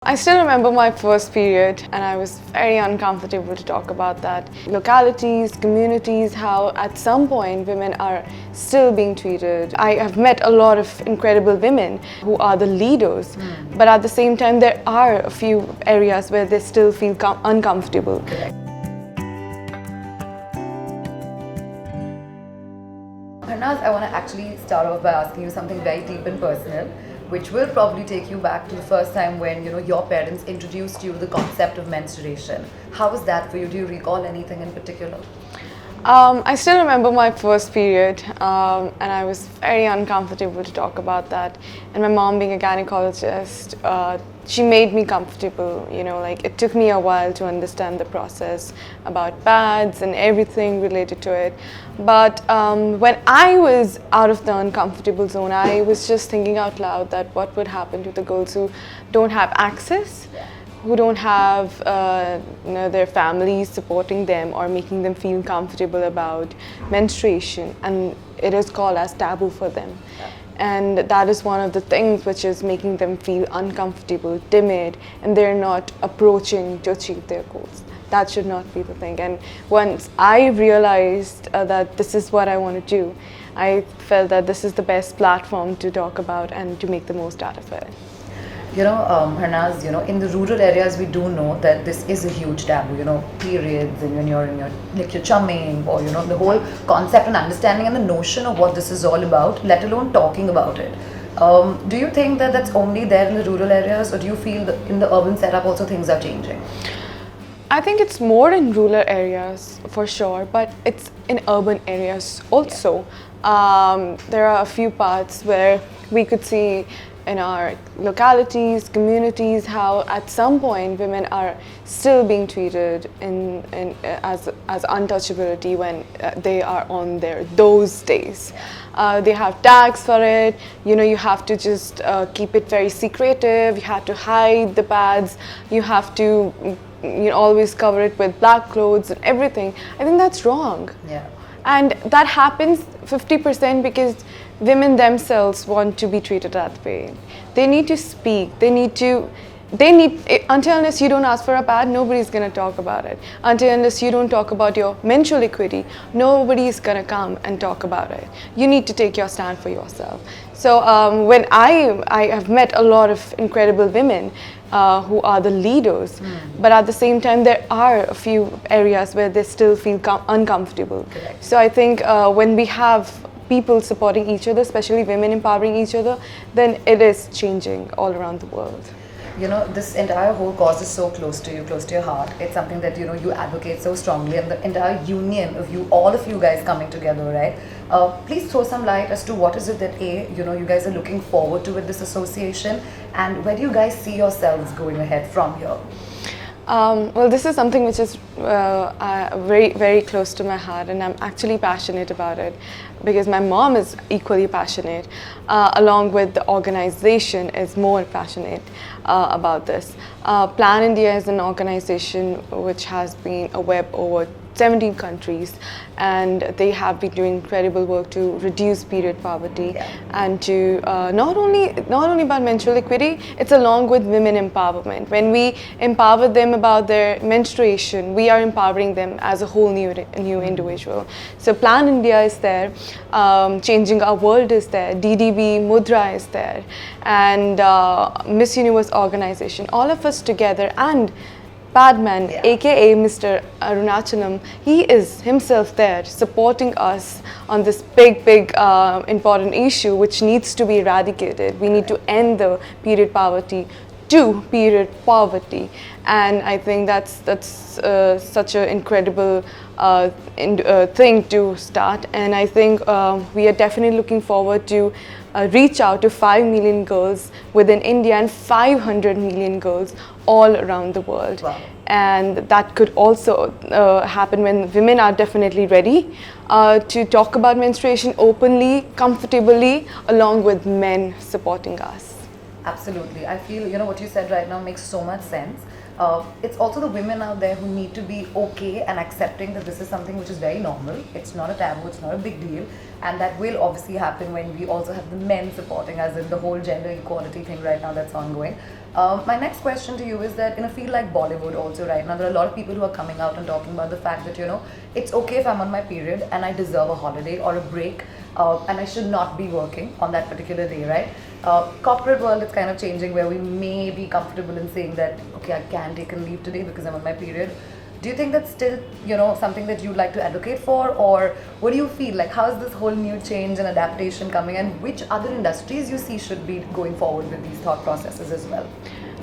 I still remember my first period and I was very uncomfortable to talk about that. Localities, communities, how at some point women are still being treated. I have met a lot of incredible women who are the leaders, but at the same time there are a few areas where they still feel uncomfortable. Harnaaz, I want to actually start off by asking you something very deep and personal, which will probably take you back to the first time when your parents introduced you to the concept of menstruation. How was that for you? Do you recall anything in particular? I still remember my first period and I was very uncomfortable to talk about that. And my mom, being a gynecologist, she made me comfortable, like it took me a while to understand the process about pads and everything related to it. But when I was out of the uncomfortable zone, I was just thinking out loud that what would happen to the girls who don't have access, who don't have their families supporting them or making them feel comfortable about menstruation, and it is called as taboo for them. And that is one of the things which is making them feel uncomfortable, timid, and they're not approaching to achieve their goals. That should not be the thing. And once I realized that this is what I want to do, I felt that this is the best platform to talk about and to make the most out of it. Harnaaz, in the rural areas, we do know that this is a huge taboo, periods, and when you're in your chumming, or, the whole concept and understanding and the notion of what this is all about, let alone talking about it. Do you think that that's only there in the rural areas, or do you feel that in the urban setup also things are changing? I think it's more in rural areas for sure, but it's in urban areas also. There are a few parts where we could see in our localities, communities, how at some point women are still being treated as untouchability when they are on those days. They have tags for it, you have to just keep it very secretive, you have to hide the pads, you have to always cover it with black clothes and everything. I think that's wrong. Yeah. And that happens 50% because women themselves want to be treated that way. They need to speak. Until unless you don't ask for a pad, nobody's going to talk about it. Until unless you don't talk about your menstrual equity, nobody's going to come and talk about it. You need to take your stand for yourself. So when I have met a lot of incredible women who are the leaders, but at the same time there are a few areas where they still feel uncomfortable. Correct. So I think when we have people supporting each other, especially women empowering each other, then it is changing all around the world. This entire whole cause is so close to you, close to your heart. It's something that you advocate so strongly, and the entire union of you, all of you guys coming together, right? Please throw some light as to what is it that you guys are looking forward to with this association, and where do you guys see yourselves going ahead from here? Well, this is something which is very, very close to my heart, and I'm actually passionate about it because my mom is equally passionate, along with the organization is more passionate about this. Plan India is an organization which has been a web over 17 countries, and they have been doing incredible work to reduce period poverty and to not only about menstrual equity, it's along with women empowerment. When we empower them about their menstruation, we are empowering them as a whole new individual. So Plan India is there, Changing Our World is there, DDB Mudra is there, and Miss Universe organization, all of us together, and Padman, aka Mr. Arunachalam, he is himself there supporting us on this big, important issue which needs to be eradicated. We need to end the period poverty to period poverty, and I think that's such an incredible thing to start. And I think we are definitely looking forward to reach out to 5 million girls within India and 500 million girls all around the world. Wow. And that could also happen when women are definitely ready to talk about menstruation openly, comfortably, along with men supporting us. Absolutely. I feel, what you said right now makes so much sense. It's also the women out there who need to be okay and accepting that this is something which is very normal. It's not a taboo, it's not a big deal. And that will obviously happen when we also have the men supporting us in the whole gender equality thing right now that's ongoing. My next question to you is that in a field like Bollywood also right now, there are a lot of people who are coming out and talking about the fact that, it's okay if I'm on my period and I deserve a holiday or a break, and I should not be working on that particular day, right? Corporate world is kind of changing where we may be comfortable in saying that, okay, I can take a leave today because I'm on my period. Do you think that's still, something that you'd like to advocate for, or what do you feel like? How is this whole new change and adaptation coming, and which other industries you see should be going forward with these thought processes as well?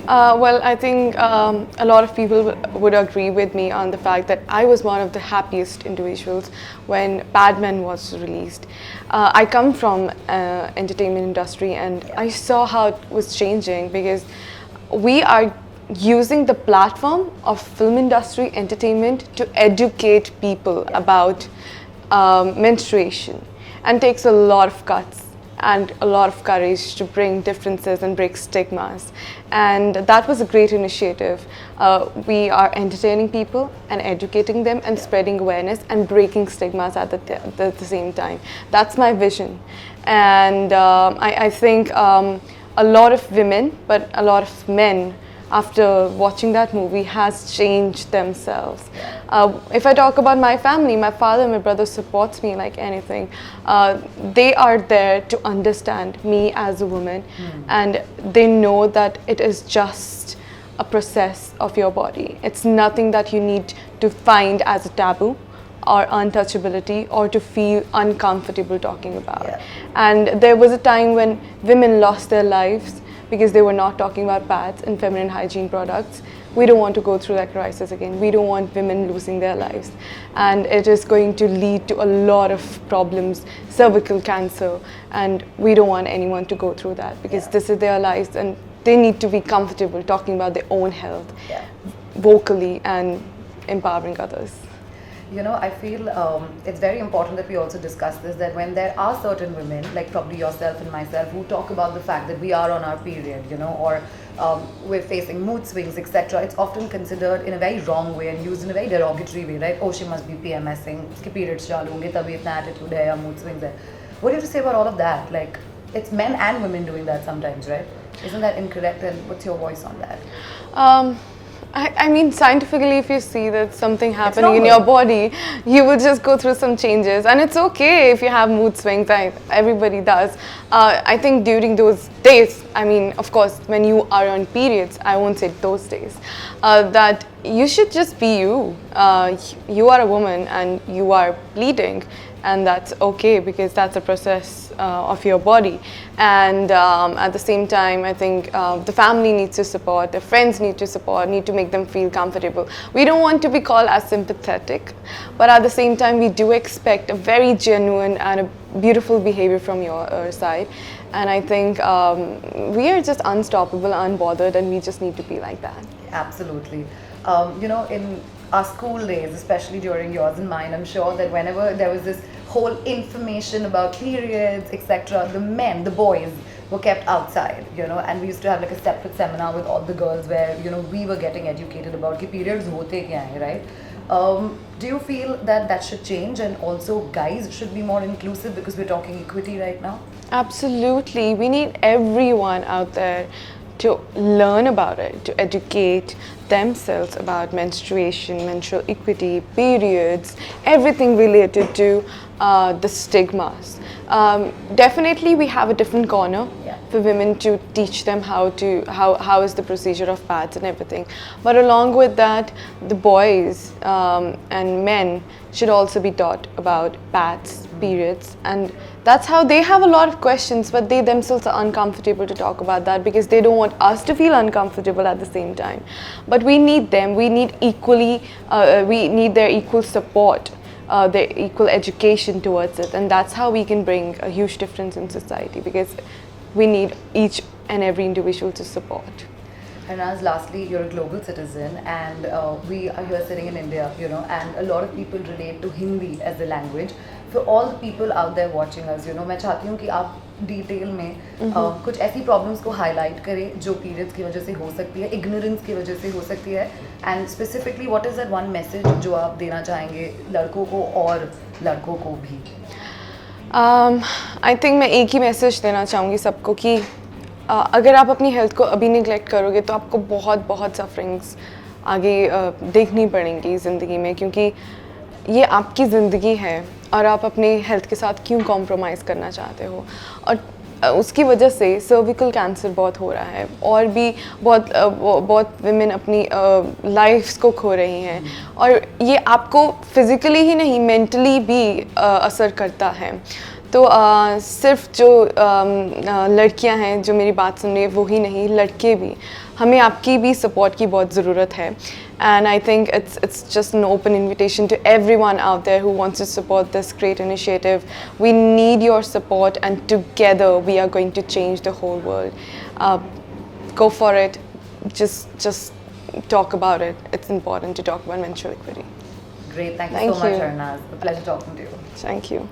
Well, I think a lot of people would agree with me on the fact that I was one of the happiest individuals when Padman was released. I come from entertainment industry, and I saw how it was changing, because we are using the platform of film industry entertainment to educate people about menstruation, and takes a lot of guts and a lot of courage to bring differences and break stigmas, and that was a great initiative. We are entertaining people and educating them and spreading awareness and breaking stigmas at the same time. That's my vision, and I think a lot of women, but a lot of men, after watching that movie, has changed themselves. If I talk about my family, my father and my brother supports me like anything. They are there to understand me as a woman, and they know that it is just a process of your body. It's nothing that you need to find as a taboo or untouchability or to feel uncomfortable talking about. And there was a time when women lost their lives because they were not talking about pads and feminine hygiene products. We don't want to go through that crisis again. We don't want women losing their lives. And it is going to lead to a lot of problems, cervical cancer, and we don't want anyone to go through that, because this is their lives and they need to be comfortable talking about their own health vocally and empowering others. I feel it's very important that we also discuss this, that when there are certain women, like probably yourself and myself, who talk about the fact that we are on our period, or we're facing mood swings, etc., it's often considered in a very wrong way and used in a very derogatory way, right? Oh, she must be PMSing, uski periods chalu honge, tabhi itna attitude hai, ya mood swings hai. What do you have to say about all of that? Like, it's men and women doing that sometimes, right? Isn't that incorrect, and what's your voice on that? I mean, scientifically, if you see that something happening in your body, you will just go through some changes, and it's okay if you have mood swings. Everybody does. I think during those days, I mean, of course, when you are on periods, I won't say those days, that you should just be you. You are a woman and you are bleeding, and that's okay, because that's a process of your body. And at the same time, I think the family needs to support, the friends need to support, need to make them feel comfortable. We don't want to be called as sympathetic, but at the same time, we do expect a very genuine and a beautiful behavior from your side. And I think we are just unstoppable, unbothered, and we just need to be like that. Absolutely. In our school days, especially during yours and mine, I'm sure that whenever there was this whole information about periods, etc., the men, the boys, were kept outside, and we used to have like a separate seminar with all the girls where, we were getting educated about ki periods hote kya hai, right? Do you feel that that should change, and also guys should be more inclusive, because we're talking equity right now? Absolutely. We need everyone out there to learn about it, to educate themselves about menstruation, menstrual equity, periods, everything related to the stigmas. Definitely we have a different corner for women to teach them how is the procedure of pads and everything. But along with that, the boys and men should also be taught about pads, periods, and that's how they have a lot of questions, but they themselves are uncomfortable to talk about that, because they don't want us to feel uncomfortable at the same time. But we need them, we need equally, we need their equal support, their equal education towards it, and that's how we can bring a huge difference in society, because we need each and every individual to support. Harnaaz, lastly, you're a global citizen, and we are here sitting in India, and a lot of people relate to Hindi as the language. For all the people out there watching us, मैं चाहती हूँ कि आप detail में कुछ ऐसी problems को highlight करें जो पीरियड्स की वजह से हो सकती है, इग्नोरेंस की वजह से हो सकती है, and specifically what is that one message जो आप देना चाहेंगे लड़कों को और लड़कों को भी? आई थिंक मैं एक ही मैसेज देना चाहूँगी सबको कि अगर आप अपनी हेल्थ को अभी निगलेक्ट करोगे तो आपको बहुत बहुत सफरिंग्स आगे देखनी पड़ेंगी ज़िंदगी में, क्योंकि ये आपकी ज़िंदगी है और आप अपनी हेल्थ के साथ क्यों कॉम्प्रोमाइज़ करना चाहते हो। और उसकी वजह से सर्विकल कैंसर बहुत हो रहा है और भी बहुत विमेन अपनी लाइफ्स को खो रही हैं, और ये आपको फिज़िकली ही नहीं मेंटली भी असर करता है। तो सिर्फ जो लड़कियां हैं जो मेरी बात सुन रही है वो ही नहीं, लड़के भी, हमें आपकी भी सपोर्ट की बहुत ज़रूरत है। And I think it's just an open invitation to everyone out there who wants to support this great initiative. We need your support, and together we are going to change the whole world. Go for it. Just talk about it. It's important to talk about menstrual equity. Great. Thank you so much, Harnaaz. A pleasure talking to you. Thank you.